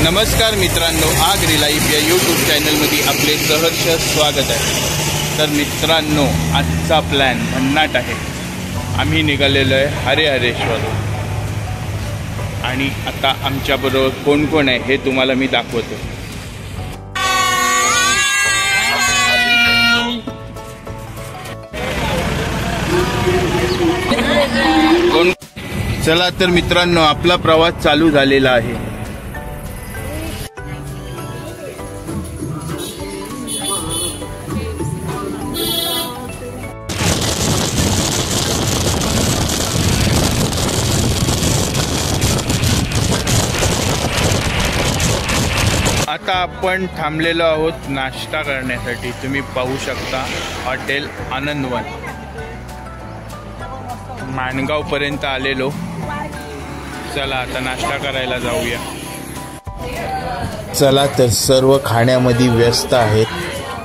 नमस्कार मित्रांनो, आगरी लाईफ या यूट्यूब चॅनलमध्ये आपले सहर्ष स्वागत आहे। तर मित्रांनो, आजचा प्लॅन भन्नाट आहे। आम्ही निघालेलो आहे हरिहरेश्वर आणि आता आमच्याबरोबर कोण कोण आहे हे तुम्हाला मी दाखवतो। चला तर मित्रांनो, आपला प्रवास चालू झालेला आहे। आता आपण थांबलेलो आहोत नाश्ता करण्यासाठी। तुम्ही पाहू शकता हॉटेल आनंदवन। माणगाव पर्यंत आलेलो। चला आता नाश्ता करायला जाऊया। चला तर सर्व खाण्यामध्ये व्यस्त आहेत,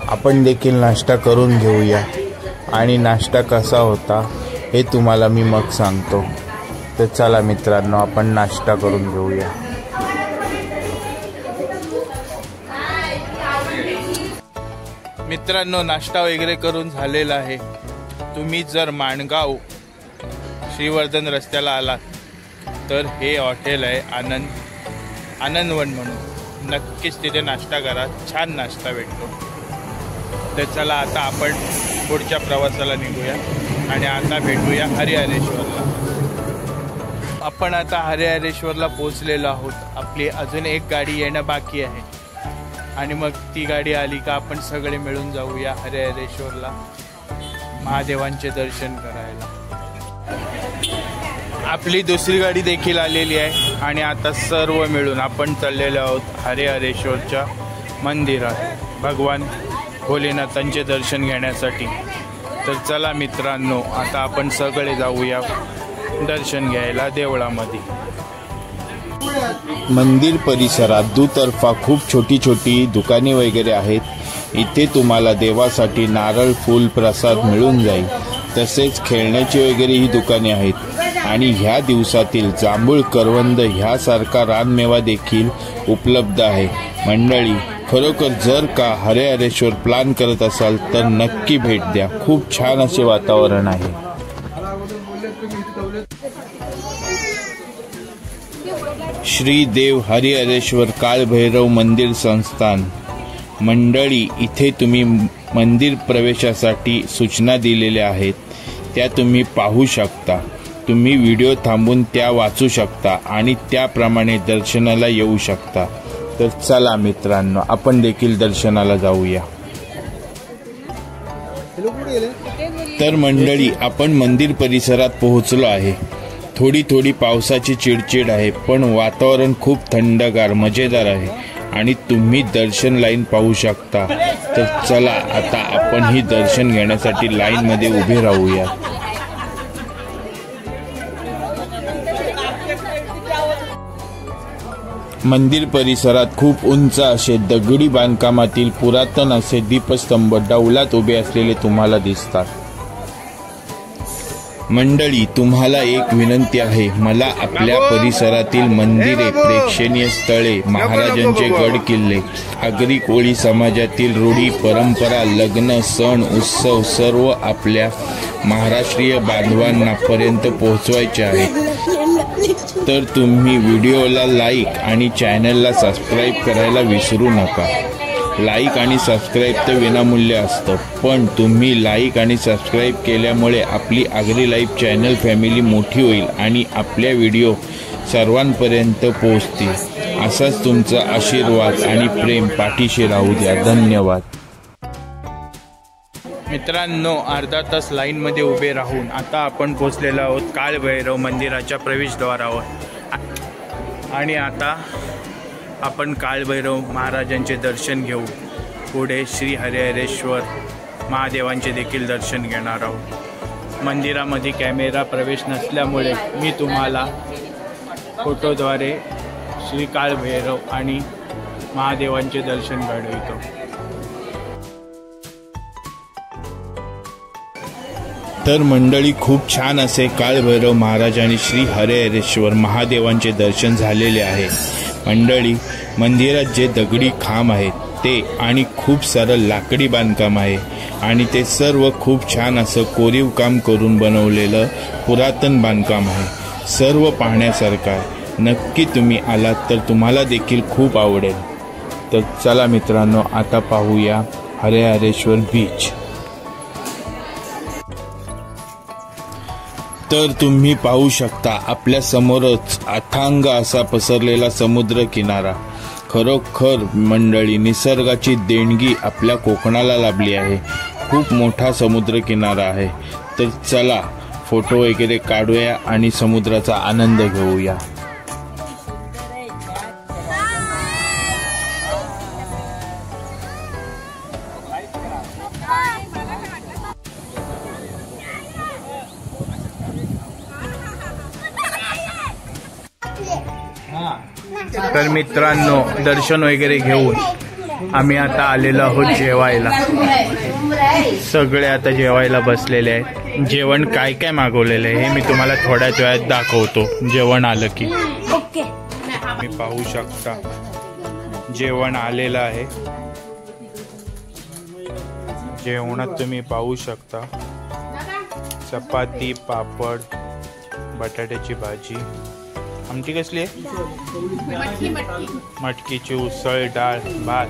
आपण देखील नाश्ता करून घेऊया आणि नाश्ता कसा होता हे तुम्हाला मी मग सांगतो। तर चला मित्रांनो, आपण नाश्ता करून घेऊया। मित्रांनो, नाश्ता वगैरे करून झालेला आहे। तुम्ही जर माणगाव श्रीवर्धन रस्त्याला आलात तर हे हॉटेल आहे आनंदवन म्हणून। नक्कीच तिथे नाश्ता करा, छान नाश्ता भेटतो। तर चला आता आपण पुढच्या प्रवासाला निघूया आणि आता भेटूया हरिहरेश्वरला। आपण आता हरिहरेश्वरला पोहोचलेलो आहोत। आपली अजून एक गाडी येणं बाकी आहे आणि मग ती गाडी आली का आपण सगळे मिळून जाऊया हरिहरेश्वरला महादेवांचे दर्शन करायला। आपली दुसरी गाडी देखील आलेली आहे आणि आता सर्व मिळून आपण चाललेलो आहोत हरिहरेश्वरच्या मंदिरात भगवान भोलेनाथांचे दर्शन घेण्यासाठी। तर चला मित्रांनो, आता आपण सगळे जाऊया दर्शन घ्यायला देवळामध्ये। मंदिर परिसरात दुतर्फा खूप छोटी छोटी दुकाने वगैरे आहेत। इथे तुम्हाला देवासाठी नारळ, फूल, प्रसाद मिळून जाईल। तसेच खेळण्याची वगैरे ही दुकाने आहेत आणि ह्या दिवसातील जांभूळ, करवंद ह्यासारखा रानमेवा देखील उपलब्ध आहे। मंडळी, खरोखर जर का हरिहरेश्वर प्लॅन करत असाल तर नक्की भेट द्या। खूप छान असे वातावरण आहे। श्री देव हरिहरेश्वर काळभैरव मंदिर संस्थान मंडळी, इथे तुम्ही मंदिर प्रवेशासाठी सूचना दिलेल्या आहेत, त्या तुम्ही पाहू शकता। तुम्ही व्हिडिओ थांबून त्या वाचू शकता आणि त्याप्रमाणे दर्शनाला येऊ शकता। तर चला मित्रांनो, आपण देखील दर्शनाला जाऊया। तर मंडळी, आपण मंदिर परिसरात पोहोचलो आहे। थोडी पावसाची चिडचिड आहे, पण वातावरण खूप थंडगार मजेदार आहे आणि तुम्ही दर्शन लाईन पाहू शकता। तर चला आता आपण ही दर्शन घेण्यासाठी लाईन मध्ये उभे राहूया। मंदिर परिसरात खूप उंच असे दगडी बांधकामातील पुरातन असे दीपस्तंभ डौलात उभे असलेले तुम्हाला दिसतात। मंडळी, तुम्हाला एक विनंती आहे, मला आपल्या परिसरातील मंदिरे, प्रेक्षणीय स्थळे, महाराजांचे गड किल्ले, आगरी कोळी समाजातील रूढी परंपरा, लग्न, सण, उत्सव सर्व आपल्या महाराष्ट्रीय बांधवांना पर्यंत पोहोचवायचे आहेत। तर तुम्ही व्हिडिओला लाईक आणि चॅनलला सबस्क्राईब करायला विसरू नका। लाईक आणि सबस्क्राईब तर विनामूल्य असतं, पण तुम्ही लाईक आणि सबस्क्राईब केल्यामुळे आपली आगरी लाईफ चॅनल फॅमिली मोठी होईल आणि आपल्या व्हिडिओ सर्वांपर्यंत पोहोचतील। असाच तुमचा आशीर्वाद आणि प्रेम पाठीशी राहू द्या। धन्यवाद। मित्रांनो, अर्धा तास लाईनमध्ये उभे राहून आता आपण पोहोचलेलो आहोत काळभैरव मंदिराच्या प्रवेशद्वारावर आणि आता आपण काळभैरव महाराजांचे दर्शन घेऊ। पुढे श्री हरिहरेश्वर महादेवांचे देखील दर्शन घेणार आहोत। मंदिरामध्ये कॅमेरा प्रवेश नसल्यामुळे मी तुम्हाला फोटोद्वारे श्री काळभैरव आणि महादेवांचे दर्शन घडवितो। तर मंडळी, खूप छान असे काळभैरव महाराज आणि श्री हरिहरेश्वर महादेवांचे दर्शन झालेले आहे। मंडळी, मंदिरात जे दगडी खांब आहेत ते आणि खूप सारं लाकडी बांधकाम आहे आणि ते सर्व खूप छान असं कोरीव काम करून बनवलेलं पुरातन बांधकाम आहे. सर्व पाहण्यासारखं आहे. नक्की तुम्ही आलात तर तुम्हाला देखील खूप आवडेल. तर चला मित्रांनो, आता पाहूया हरिहरेश्वर बीच. तर तुम्ही पाहू शकता आपल्या समोरच अथांग असा पसरलेला समुद्र किनारा. खरोखर मंडळी, निसर्गाची देणगी आपल्या कोकणाला लाभली आहे. खूप मोठा समुद्र किनारा आहे. तर चला फोटो वगैरे काढूया आणि समुद्राचा आनंद घेऊया. तर मित्रांनो, दर्शन वगैरे घेऊन आम्ही आता आलेलो आहोत जेवायला. सगळे आता जेवायला बसलेले आहेत. जेवण काय काय मागवलेलं आहे हे मी तुम्हाला थोड्याच वेळात दाखवतो जेवण आलं की. तुम्ही पाहू शकता जेवण आलेलं आहे. जेवणात तुम्ही पाहू शकता चपाती, पापड, बटाट्याची भाजी, आमटी कसली आहे, मटकीची उसळ, डाळ, भात,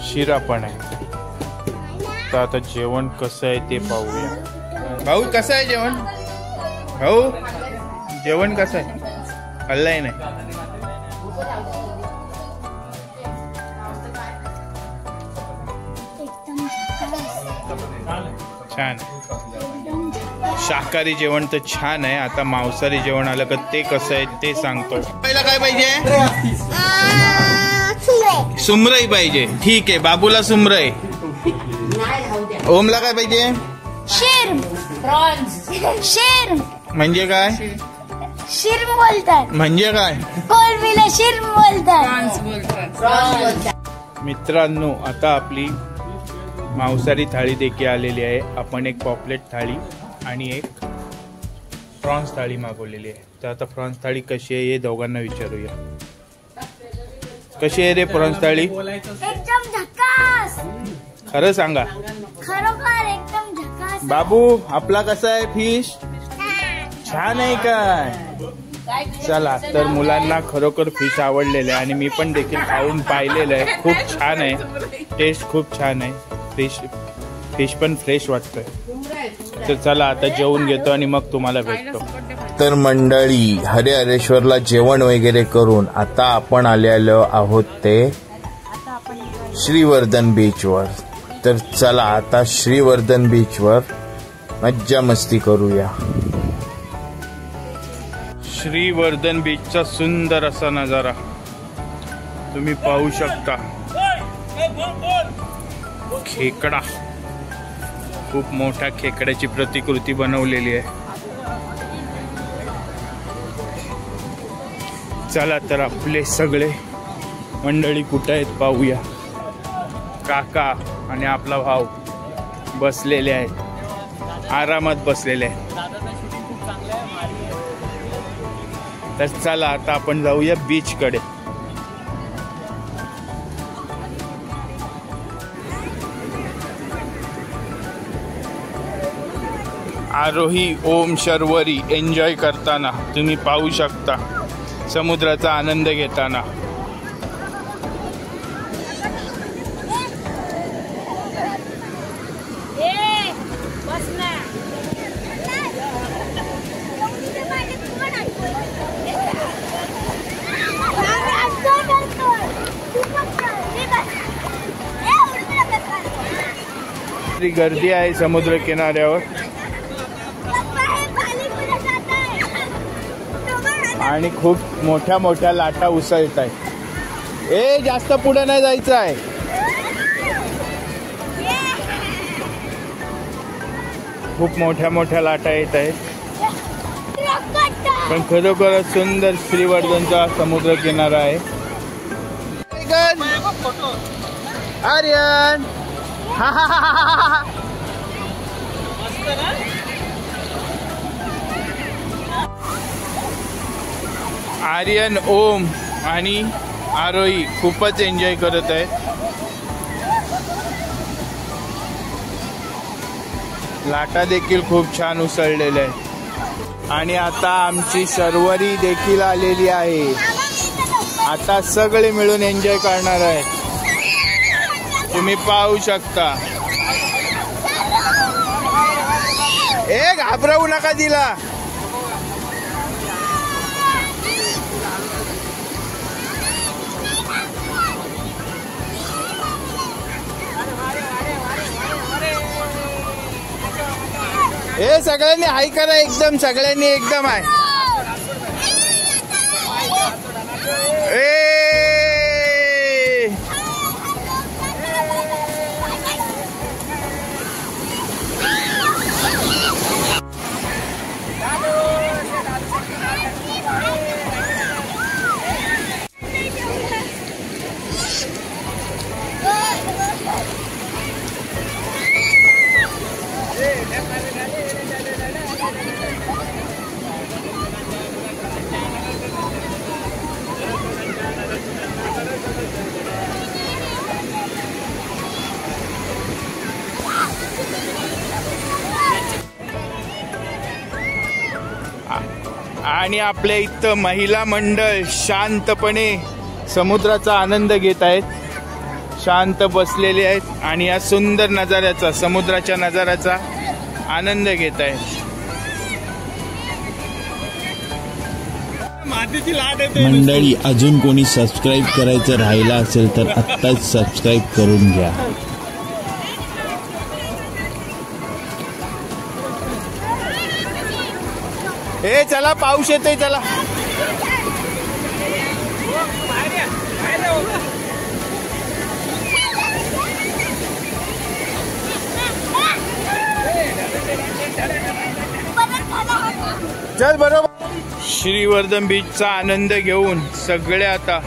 शिरा पण आहे. तर आता जेवण कसं आहे ते पाहूया. भाऊ कसं आहे जेवण? भाऊ जेवण कसं आहे? खाल्लंय नाही? छान. शाकाहारी जेवण तर छान आहे. आता मांसाहारी जेवण आलं का ते कसं आहे ते सांगतो. पहिला काय पाहिजे? सुमरई पाहिजे. ठीक आहे, बाबूला सुमरई. ओमला काय पाहिजे? शिर. म्हणजे काय? शिर्म बोलतात. म्हणजे काय? कोलमीला शिर्म बोलतात. मित्रांनो, आता आपली मांसाहारी थाळी देखील आलेली आहे. आपण एक पॉपलेट थाळी आणि एक प्रॉन्स थाळी मागवलेली आहे. तर आता प्रॉन्स थाळी कशी आहे हे दोघांना विचारूया. कशी आहे रे प्रॉन्स थाळी? एकदम झकास. खरं सांगा. खरोखर एकदम झकास. बाबू आपला कसा आहे फिश? छान आहे काय? चला, तर मुलांना खरोखर फिश आवडलेलं आहे आणि मी पण देखील खाऊन पाहिलेलं आहे. खूप छान आहे, टेस्ट खूप छान आहे. फिश पण फ्रेश वाटतंय. तर चला आता जेवून घेतो आणि मग तुम्हाला भेटतो. तर मंडळी, हरिहरेश्वरला जेवण वगैरे करून आता आपण आलेलो आहोत ते श्रीवर्धन बीचवर. तर चला आता श्रीवर्धन बीचवर मज्जा मस्ती करूया. श्रीवर्धन बीचचा सुंदर असा नजारा तुम्ही पाहू शकता. खेकडा, खूप मोठ्या खेकड्याची प्रतिकृती बनवलेली आहे. चला तर आपले सगळे मंडळी कुठे आहेत पाहूया. काका आणि आपला भाऊ बसलेले आहेत, आरामात बसलेले आहेत. तर चला आता आपण जाऊया बीच कडे. आरोही ओम शर्वरी एन्जॉय करताना तुम्ही पाहू शकता, समुद्राचा आनंद घेताना. गर्दी आहे समुद्र किनाऱ्यावर आणि खूप मोठ्या मोठ्या लाटा उसळत आहेत. जास्त पुढे नाही जायचं आहे. खूप मोठ्या मोठ्या लाटा येत आहेत. पण खरोखरच सुंदर श्रीवर्धनचा समुद्र किनारा आहे. आर्यन आर्यन, ओम आणि आरोही खूपच एन्जॉय करत आहेत. लाटा देखील खूप छान उसळलेल्या आहेत आणि आता आमची शर्वरी देखील आलेली आहे. आता सगळे मिळून एन्जॉय करणार आहेत. तुम्ही पाहू शकता. घाबरवू नका तिला. सगळ्यांनी हाय करा. एकदम सगळ्यांनी एकदम आहे. आणि आपल्या इथं महिला मंडळ शांतपणे समुद्राचा आनंद घेत आहेत. शांत बसलेले आहेत आणि या सुंदर नजाऱ्याचा, समुद्राच्या नजाऱ्याचा आनंद घेत आहेत. मंडळी, अजून कोणी सबस्क्राईब करायचं राहिला असेल तर आत्ताच सबस्क्राईब करून घ्या. चला पाऊस येतोय. चला चल बरोबर. श्रीवर्धन बीचचा आनंद घेऊन सगळे आता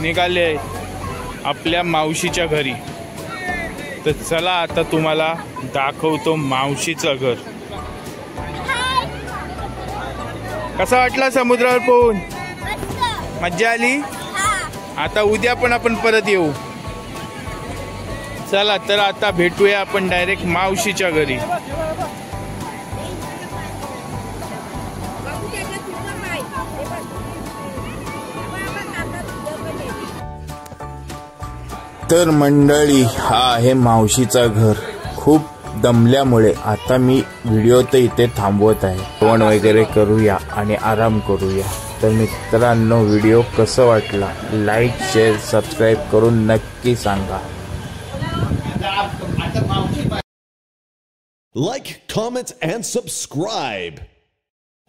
निघाले आहेत आपल्या मावशीच्या घरी. तर चला आता तुम्हाला दाखवतो मावशीचं घर. कसा वाटला समुद्रावर पोहून? मज्जा आली. आता उद्या पण आपण परत येऊ. चला तर आता भेटूया आपण डायरेक्ट मावशीच्या घरी. तर मंडळी, हा आहे मावशीचा घर. खूप दमल्यामुळे आता मी व्हिडिओ तर इथे थांबवत आहे. जेवण वगैरे करूया आणि आराम करूया. तर मित्रांनो, व्हिडिओ कसं वाटला लाईक, शेअर, सबस्क्राईब करून नक्की सांगा. Like, comment and subscribe.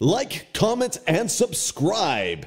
Like, comment and subscribe.